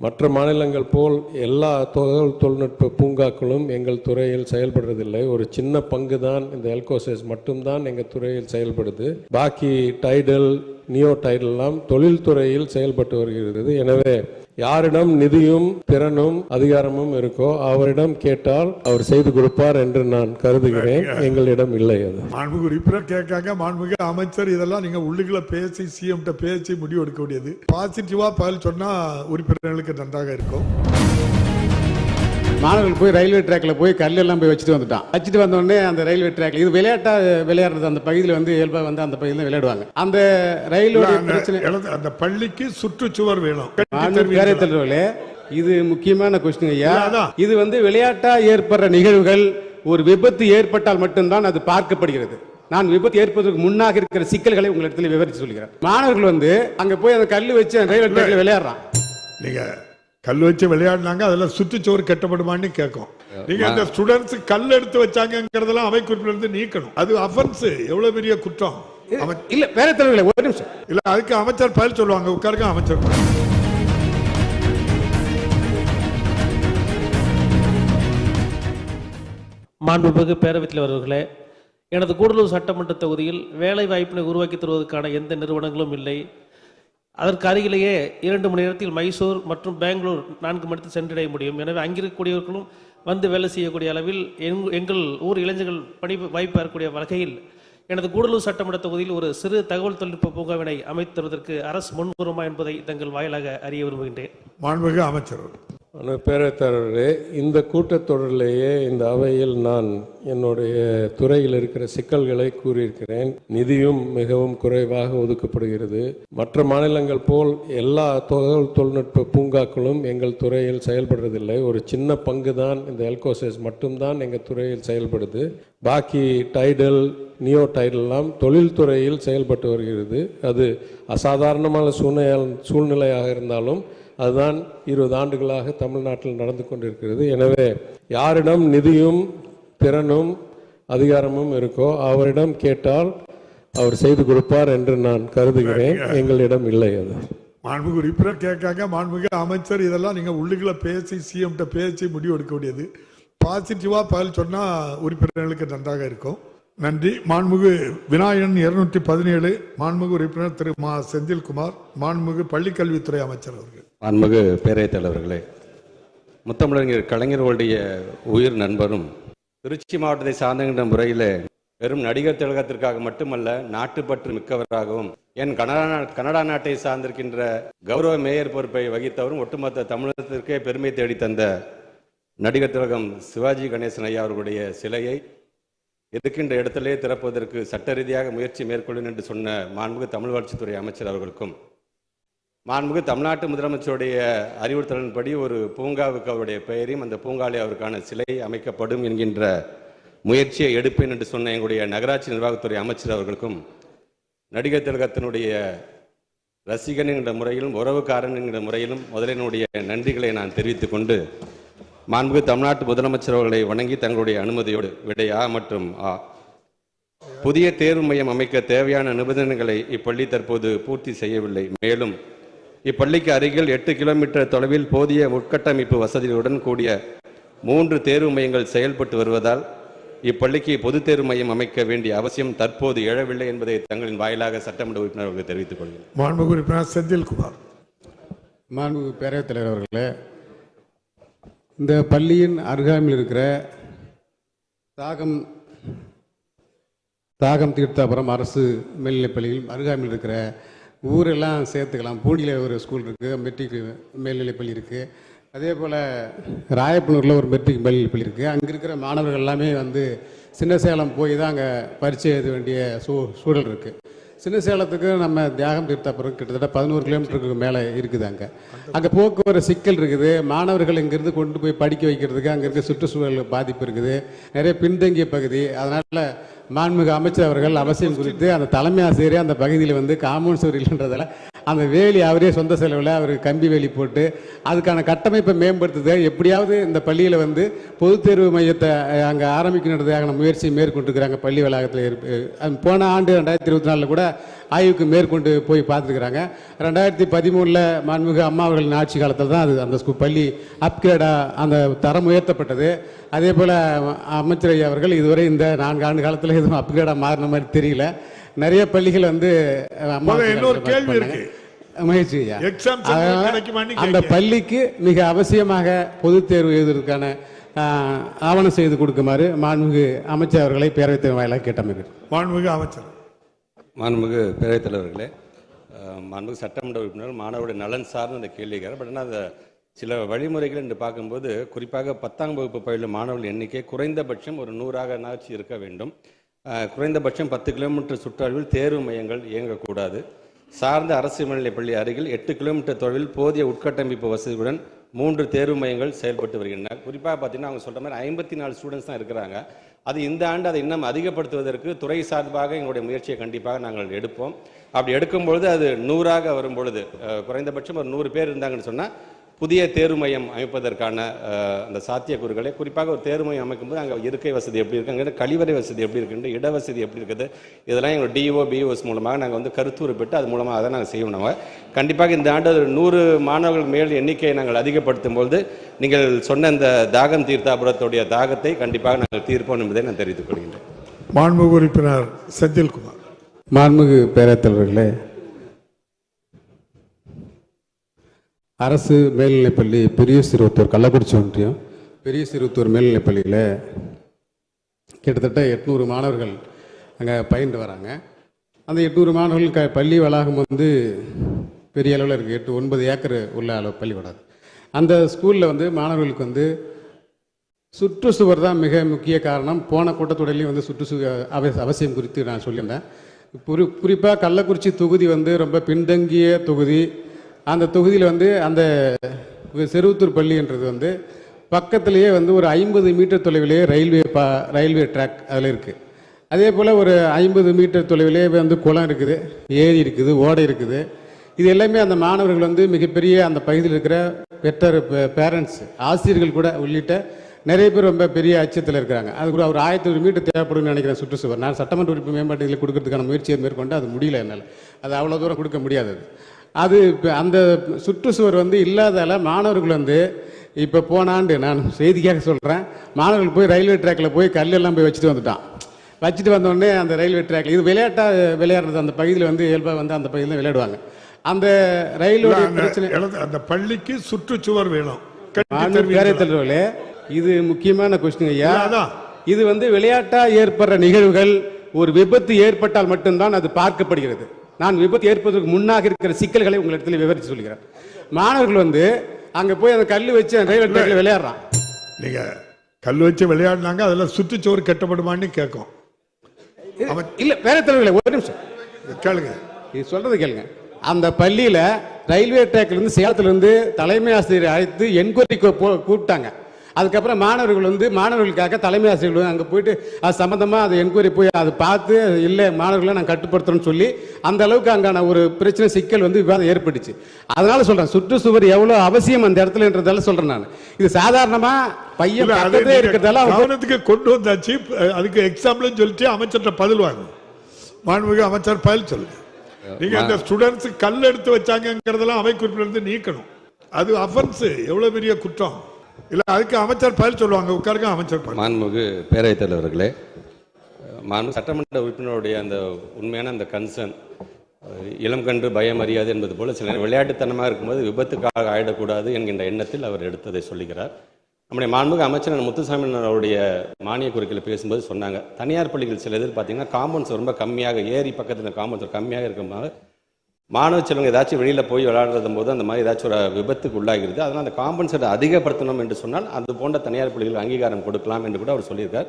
மற்ற மாநிலங்கள் போல் எல்லா தகவல் தொழில்நுட்ப பூங்காக்களும் எங்கள் துறையில் செயல்படுறதில்லை. ஒரு சின்ன பங்கு தான் இந்த எல்கோசஸ் மட்டும்தான் எங்கள் துறையில் செயல்படுது. பாக்கி டைடல், நியோ டைடல்லாம் தொழில்துறையில் செயல்பட்டு வருகிறது. எனவே யாரிடம் நிதியும் திறனும் அதிகாரமும் இருக்கோ அவரிடம் கேட்டால் அவர் செய்து கொடுப்பார் என்று நான் கருதுகிறேன். எங்களிடம் இல்லை. அது மாண்புமிகு உறுப்பினர் கேட்காங்க. மாண்புமிகு அமைச்சர் இதெல்லாம் நீங்க உள்ளுக்குள்ள பேசி சிஎம் பேசி முடிவு எடுக்க வேண்டியது. பாசிட்டிவா பதில் சொன்னா உறுப்பினர்களுக்கு நன்றாக இருக்கும். மாணவர்கள் போய் ரயில்வே ட்ராக்ல போய் கல்லெல்லாம் போய் வச்சுட்டு வந்துட்டான். வச்சுட்டு வந்த உடனே அந்த ரயில்வே ட்ராக்ல இது விளையாட்டா விளையாடுறது அந்த பகுதியில் வந்து இயல்பா வந்து அந்த பகுதியில் விளையாடுவாங்க. அந்த ரயிலோட பிரச்சனை அந்த பள்ளிக்கு சுற்றுச்சுவர் வேணும். இது முக்கியமான கொஸ்டின் ஐயா. இது வந்து விளையாட்டா ஏற்படுற நிகழ்வுகள் ஒரு விபத்து ஏற்பட்டால் மட்டும்தான் அது பார்க்கப்படுகிறது. நான் விபத்து ஏற்பதற்கு முன்னாக இருக்கிற சிக்கல்களை உங்களிடத்தில் விவரித்து சொல்கிறேன். மாணவர்கள் வந்து அங்க போய் அந்த கல்லு வச்சு அந்த ரயில்வே ட்ராக்ல விளையாடுறான். நீங்க கல் வச்சு விளையாடினாங்க, அதெல்லாம் சுற்றுச்சுவர் கட்டப்படுமான்னு கேட்கும். நீங்க அந்த ஸ்டூடெண்ட்ஸ் கல் எடுத்து வச்சாங்கிறதெல்லாம் அவை குறிப்பிலிருந்து நீக்கணும். அது அஃபென்ஸ். எவ்வளவு பெரிய குற்றம். இல்ல வேற தலைவர்களே ஒரு நிமிஷம். இல்ல அதுக்கு அமைச்சர் பதில் சொல்லுவாங்க. உட்காருங்க அமைச்சர். மாண்புமிகு பேரவைத் தலைவர் அவர்களே, எனது கூடலூர் சட்டமன்ற தொகுதியில் வேலை வாய்ப்பினை உருவாக்கி தருவதற்கான எந்த நிறுவனங்களும் இல்லை. அதற்கு அருகிலேயே 2 மணி நேரத்தில் மைசூர் மற்றும் பெங்களூர் 4 மணி நேரத்தில் சென்றடைய முடியும். எனவே அங்கிருக்கக்கூடியவர்களும் வந்து வேலை செய்யக்கூடிய அளவில் எங்கள் ஊர் இளைஞர்கள் பணி வாய்ப்பு பெறக்கூடிய வகையில் எனது கூடலூர் சட்டமன்ற தொகுதியில் ஒரு சிறு தகவல் தொழில்நுட்ப பூங்காவினை அமைத்து தருவதற்கு அரசு முன்வருமா என்பதை தங்கள் வாயிலாக அறிய விரும்புகின்றேன். மாண்புமிகு அமைச்சர். பேரவைத்தலைவரே, இந்த கூட்டத்தொடரிலேயே இந்த அவையில் நான் என்னுடைய துறையில் இருக்கிற சிக்கல்களை கூறியிருக்கிறேன். நிதியும் மிகவும் குறைவாக ஒதுக்கப்படுகிறது. மற்ற மாநிலங்கள் போல் எல்லா தகவல் தொழில்நுட்ப பூங்காக்களும் எங்கள் துறையில் செயல்படுறதில்லை. ஒரு சின்ன பங்கு தான் இந்த எல்கோசஸ் மட்டும்தான் எங்கள் துறையில் செயல்படுது. பாக்கி டைடல், நியோ டைடல்லாம் தொழில்துறையில் செயல்பட்டு வருகிறது. அது அசாதாரணமான சூழ்நிலையாக இருந்தாலும் அதுதான் 20 ஆண்டுகளாக தமிழ்நாட்டில் நடந்து கொண்டிருக்கிறது. எனவே யாரிடம் நிதியும் திறனும் அதிகாரமும் இருக்கோ அவரிடம் கேட்டால் அவர் செய்து கொடுப்பார் என்று நான் கருதுகிறேன். எங்களிடம் இல்லை. அது மாண்புமிகு உறுப்பினர் கேட்காங்க. மாண்புமிகு அமைச்சர் இதெல்லாம் நீங்க உள்ளுக்குள்ள பேசி சிஎம் பேசி முடிவு எடுக்க வேண்டியது. பாசிட்டிவா பதில் சொன்னா உறுப்பினர்களுக்கு நன்றாக இருக்கும். நன்றி. மாண்புமிகு விநாயகன் 217. மாண்புமிகு உறுப்பினர் திரு மா செந்தில்குமார், மாண்புமிகு பள்ளிக்கல்வித்துறை அமைச்சர் அவர்கள். மாண்புமிகு பேரவைத் தலைவர்களே, முத்தமிழறிஞர் கலைஞர்களுடைய உயிர் நண்பரும் திருச்சி மாவட்டத்தை சார்ந்த முறையில் வெறும் நடிகர் திலகத்திற்காக மட்டுமல்ல நாட்டுப்பற்று மிக்கவராகவும் என் கனடா நாட்டை சார்ந்திருக்கின்ற கௌரவ மேயர் பொறுப்பை வகித்தவரும் ஒட்டுமொத்த தமிழகத்திற்கே பெருமை தேடி தந்த நடிகர் திலகம் சிவாஜி கணேசன் ஐயா அவர்களுடைய சிலையை இருக்கின்ற இடத்திலே திறப்பதற்கு சட்ட ரீதியாக முயற்சி மேற்கொள்ளும் என்று சொன்ன மாண்புமிகு தமிழ் வளர்ச்சித்துறை அமைச்சர் அவர்களுக்கும், மாண்புமிகு தமிழ்நாட்டு முதலமைச்சருடைய அறிவுறுத்தலின்படி ஒரு பூங்காவுக்கு அவருடைய பெயரையும் அந்த பூங்காலே அவருக்கான சிலை அமைக்கப்படும் என்கின்ற முயற்சியை எடுப்பேன் என்று சொன்ன எங்களுடைய நகராட்சி நிர்வாகத்துறை அமைச்சர் அவர்களுக்கும், நடிகர் திலகத்தினுடைய ரசிகன் என்கிற முறையிலும் உறவுக்காரன் என்கிற முறையிலும் முதலினுடைய நன்றிகளை நான் தெரிவித்துக் கொண்டு, மாண்புமிகு தமிழ்நாட்டு முதலமைச்சர் அவர்களை வணங்கி தங்களுடைய அனுமதியோடு விடை ஆ மற்றும் ஆ, புதிய தேர்வு மையம் அமைக்க தேவையான நிபந்தனைகளை இப்பள்ளி தற்போது பூர்த்தி செய்யவில்லை. மேலும் இப்பள்ளிக்கு அருகில் 8 கிலோமீட்டர் தொலைவில் போதிய உட்கட்டமைப்பு வசதிகளுடன் கூடிய 3 தேர்வு மையங்கள் செயல்பட்டு வருவதால் இப்பள்ளிக்கு பொது தேர்வு மையம் அமைக்க வேண்டிய அவசியம் தற்போது எழவில்லை என்பதை தங்களின் வாயிலாக சட்டமன்ற உறுப்பினர்களுக்கு தெரிவித்துக் கொள்கிறேன். மாண்புமிகு உறுப்பினர் செந்தில்குமார். மாண்புமிகு பேரவைத் தலைவர் அவர்களே, இந்த பள்ளியின் அருகாமையில் இருக்கிற தாகம் தீர்த்தாபுரம் அரசு மேல்நிலைப்பள்ளியில் அருகாமையில் இருக்கிற ஊரெல்லாம் சேர்த்துக்கலாம். பூண்டியில் ஒரு ஸ்கூல் இருக்குது, மெட்ரிக் மேல்நிலைப்பள்ளி இருக்குது. அதே போல் ராயப்பனூரில் ஒரு மெட்ரிக் மேல்நிலைப்பள்ளி இருக்குது. அங்கே இருக்கிற மாணவர்கள் எல்லாமே வந்து சின்ன சேலம் போய் தான் அங்கே பரீட்சை எழுத வேண்டிய சூழல் இருக்குது. சின்ன சேலத்துக்கு நம்ம தியாகம் தீர்த்தாப்புறம் கிட்டத்தட்ட 11 கிலோமீட்டருக்கு மேலே இருக்குது. அங்கே போக்குவரத்து சிக்கல் இருக்குது. மாணவர்கள் இங்கேருந்து கொண்டு போய் படிக்க வைக்கிறதுக்கு அங்கே இருக்க சுற்றுச்சூழல் பாதிப்பு இருக்குது. நிறைய பின்தங்கிய பகுதி. அதனால் மாண்புமிகு அமைச்சர் அவர்கள் அவசியம் குறித்து அந்த தலைமை ஆசிரியர் அந்த பகுதியில் வந்து காம்பவுண்ட் சுவர் இல்லைன்றதால அந்த வேலி அவரே சொந்த செலவில் அவர் கம்பி வேலி போட்டு அதுக்கான கட்டமைப்பை மேம்படுத்துது. எப்படியாவது இந்த பள்ளியில் வந்து பொதுத் தேர்வு மையத்தை அங்கே ஆரம்பிக்கணுன்றதுக்கான முயற்சியை மேற்கொண்டிருக்கிறாங்க. பள்ளி வளாகத்தில் போன ஆண்டு 2024 கூட ஆய்வுக்கு மேற்கொண்டு போய் பார்த்துருக்குறாங்க. 2013 மாண்புமிகு அம்மா அவர்களின் ஆட்சி காலத்தில் தான் அது அந்த பள்ளி அப்கிரேடாக அந்த தரம் உயர்த்தப்பட்டது. அதே போல் அமைச்சர் ஐயா அவர்கள் இதுவரை இந்த 4 ஆண்டு காலத்தில் எதுவும் அப்கிரேடாக மாறின மாதிரி தெரியல. நிறைய பள்ளிகள் வந்து இன்னொரு கேள்வி இருக்கு முயற்சி அந்த பள்ளிக்கு மிக அவசியமாக பொதுத் தேர்வு எழுதுவதற்கான ஆவணம் செய்து கொடுக்குமாறு மாண்புமிகு அமைச்சர் அவர்களை பேரவைத் தலைவர் வாயிலாக கேட்டமைக்கிறேன். மாண்புமிகு அமைச்சர். மாண்புமிகு பேரவைத் தலைவர்களே, மாண்புமிகு சட்டமன்ற உறுப்பினர் மாணவருடைய நலன் சார்ந்த அந்த கேள்விக்கார பட் ஆனால் அந்த சில வழிமுறைகள் என்று பார்க்கும்போது குறிப்பாக 10ஆம் வகுப்பு பயிலும் மாணவர்கள் எண்ணிக்கை குறைந்தபட்சம் ஒரு 100ஆக இருக்க வேண்டும். குறைந்தபட்சம் 10 கிலோமீட்டர் சுற்றளவில் தேர்வு மையங்கள் இயங்கக்கூடாது. சார்ந்த அரசு மேல்நிலைப் பள்ளி அருகில் 8 கிலோமீட்டர் தொலைவில் போதிய உட்கட்டமைப்பு வசதியுடன் 3 தேர்வு மையங்கள் செயல்பட்டு வருகின்றன. குறிப்பாக பார்த்தீங்கன்னா அவங்க சொல்கிற மாதிரி 54 ஸ்டூடெண்ட்ஸ் தான் இருக்கிறாங்க. அது இந்த ஆண்டு அதை இன்னும் அதிகப்படுத்துவதற்கு துறை சார்பாக எங்களுடைய முயற்சியை கண்டிப்பாக நாங்கள் எடுப்போம். அப்படி எடுக்கும்பொழுது அது 100ஆக வரும்பொழுது குறைந்தபட்சம் ஒரு 100 பேர் இருந்தாங்கன்னு சொன்னால் புதிய தேர்வு மையம் அமைப்பதற்கான அந்த சாத்தியக்கூறுகளை குறிப்பாக ஒரு தேர்வு மையம் அமைக்கும்போது அங்கே இருக்கை வசதி எப்படி இருக்குது, அங்கே கழிவறை வசதி எப்படி இருக்குது, இட வசதி எப்படி இருக்குது, இதெல்லாம் எங்களோட டிஓ பிஓஎஸ் மூலமாக நாங்கள் வந்து கருத்துரு பெற்று அது மூலமாக அதை நாங்கள் செய்யணும். கண்டிப்பாக இந்த ஆண்டு 100 மாணவர்கள் மேல் எண்ணிக்கையை நாங்கள் அதிகப்படுத்தும் பொழுது நீங்கள் சொன்ன இந்த தாகம் தீர்த்தாபுரத்துடைய தாகத்தை கண்டிப்பாக நாங்கள் தீர்ப்போம் என்பதை நான் தெரிவித்துக் கொள்கின்றேன். மாண்புமிகு உறுப்பினர் செந்தில்குமார். மாண்புமிகு பேரவைத் தலைவர்களே, அரசு மேல்நிலைப்பள்ளி பெரிய சிறுவத்தூர் கள்ளக்குறிச்சி ஒன்றியம் பெரிய சிறுவத்தூர் மேல்நிலைப்பள்ளியில் கிட்டத்தட்ட 800 மாணவர்கள் அங்கே பயின்று வராங்க. அந்த 800 மாணவர்கள் பள்ளி வளாகம் வந்து பெரிய அளவில் இருக்குது. 9 ஏக்கர் உள்ள அளவு பள்ளிக்கூடம். அந்த ஸ்கூலில் வந்து மாணவர்களுக்கு வந்து சுற்றுச்சுவர் தான் மிக முக்கிய காரணம். போன கூட்டத்தொடரிலையும் வந்து சுற்றுச்சுவர் அவசியம் குறித்து நான் சொல்லியிருந்தேன். குறிப்பாக கள்ளக்குறிச்சி தொகுதி வந்து ரொம்ப பின்தங்கிய தொகுதி. அந்த தொகுதியில் வந்து அந்த செருவத்தூர் பள்ளின்றது வந்து பக்கத்திலேயே வந்து ஒரு 50 மீட்டர் தொலைவிலேயே ரயில்வே ட்ராக் அதில் இருக்குது. அதே போல் ஒரு 50 மீட்டர் தொலைவிலே வந்து குளம் இருக்குது, ஏரி இருக்குது, ஓடை இருக்குது. இது எல்லாமே அந்த மாணவர்கள் வந்து மிகப்பெரிய அந்த பகுதியில் இருக்கிற பெற்றோர் பேரண்ட்ஸ் ஆசிரியர்கள் கூட உள்ளிட்ட நிறைய பேர் ரொம்ப பெரிய அச்சத்தில் இருக்கிறாங்க. அது கூட ஒரு 1100 மீட்டர் தேவைப்படும்னு நினைக்கிறேன் சுற்றுச்சுவர். நான் சட்டமன்ற உறுப்பு மேம்பாட்டில் கொடுக்கறதுக்கான முயற்சியை மேற்கொண்டு அது முடியல என்னால். அது அவ்வளோ தூரம் கொடுக்க முடியாது. அது அந்த சுற்றுச்சுவர் வந்து இல்லாதால மாணவர்கள் வந்து இப்போ போன ஆண்டு நான் செய்திக்காக சொல்கிறேன், மாணவர்கள் போய் ரயில்வே ட்ராக்கில் போய் கல்லெல்லாம் போய் வச்சுட்டு வந்தோடனே அந்த ரயில்வே ட்ராக்ல இது விளையாடுறது அந்த பகுதியில் வந்து இயல்பாக வந்து அந்த பகுதியில் விளையாடுவாங்க. அந்த ரயிலோட பிரச்சனை அந்த பள்ளிக்கு சுற்றுச்சுவர் வேணும். தலைவர்களே, இது முக்கியமான கொஸ்டின் ஐயா. இது வந்து விளையாட்டா ஏற்படுற நிகழ்வுகள் ஒரு விபத்து ஏற்பட்டால் மட்டும்தான் அது பார்க்கப்படுகிறது. நான் விபத்து ஏற்பதற்கு முன்னாக இருக்கிற சிக்கல்களை உங்களிடத்தில் விவரித்து சொல்கிறேன். மாணவர்கள் வந்து அங்க போய் அந்த கல்லு வச்சு ரயில்வே ட்ராக்ல விளையாடுறான். நீங்க கல்லு வச்சு விளையாடினாங்க, அதில் சுற்றுச்சுவர் கட்டப்படுமான்னு கேட்கும். இல்ல பேரவைத் தலைவர்களே, ஒரு நிமிஷம் கேளுங்க, இது சொல்றது கேளுங்க. அந்த பள்ளியில ரயில்வே ட்ராக்ல இருந்து சேலத்துல இருந்து தலைமை ஆசிரியர் அழைத்து என்கொயரி கூப்பிட்டாங்க. அதுக்கப்புறம் மாணவர்கள் வந்து மாணவர்களுக்காக தலைமை ஆசிரியர்கள் அங்கே போயிட்டு அது சம்பந்தமாக அது என்கொயரி போய் அதை பார்த்து இல்லை மாணவர்களை நான் கட்டுப்படுத்துறேன்னு சொல்லி அந்த அளவுக்கு அங்கான ஒரு பிரச்சனை சிக்கல் வந்து விவாதம் ஏற்பட்டுச்சு. அதனால சொல்றேன் சுற்றுச்சுவர் எவ்வளோ அவசியம் அந்த இடத்துலன்றதால சொல்றேன். நான் இது சாதாரணமா பையன் இருக்கிறதால கவனத்துக்கு கொண்டு வந்தாச்சு. அதுக்கு எக்ஸாம்பிள் சொல்லிட்டு அமைச்சர்கிட்ட பதில் வாங்க. மாண்புமிகு அமைச்சர் பதில் சொல்லுங்க. நீங்க அந்த ஸ்டூடெண்ட்ஸ் கல் எடுத்து வச்சாங்கிறதெல்லாம் அவை குறிப்பிலிருந்து நீக்கணும். அது அஃபென்ஸ், எவ்வளவு பெரிய குற்றம் இல்ல, அதுக்கு அமைச்சர் பதில் சொல்லுவாங்க. உட்காருங்க அமைச்சர். மாண்புமிகு பேரவைத் தலைவர்களே, மாண்பு சட்டமன்ற உறுப்பினருடைய அந்த உண்மையான அந்த கன்சர்ன் இளம் கன்று பயம் அறியாது என்பது போல சில விளையாட்டுத்தனமாக இருக்கும்போது விபத்துக்காக ஆயிடக்கூடாது என்கின்ற எண்ணத்தில் அவர் எடுத்ததை சொல்லுகிறார். நம்முடைய மாண்புமிகு அமைச்சர் முத்துசாமி அவருடைய மானிய குறுக்கில் பேசும்போது சொன்னாங்க, தனியார் பள்ளிகள் சில இதில் பார்த்தீங்கன்னா காம்பவுண்ட்ஸ் ரொம்ப கம்மியாக, ஏரி பக்கத்தில் காம்பவுண்ட்ஸ் கம்மியாக இருக்கும்போது மாணவ செல்வங்க ஏதாச்சும் வெளியில் போய் விளையாடுறது போது அந்த மாதிரி ஏதாச்சும் ஒரு விபத்துக்கு உள்ளாகிறது. அதனால் அந்த காம்பன்சேட்டை அதிகப்படுத்தணும் என்று சொன்னால் அது போன்ற தனியார் பள்ளிகளுக்கு அங்கீகாரம் கொடுக்கலாம் என்று கூட அவர் சொல்லியிருக்கார்.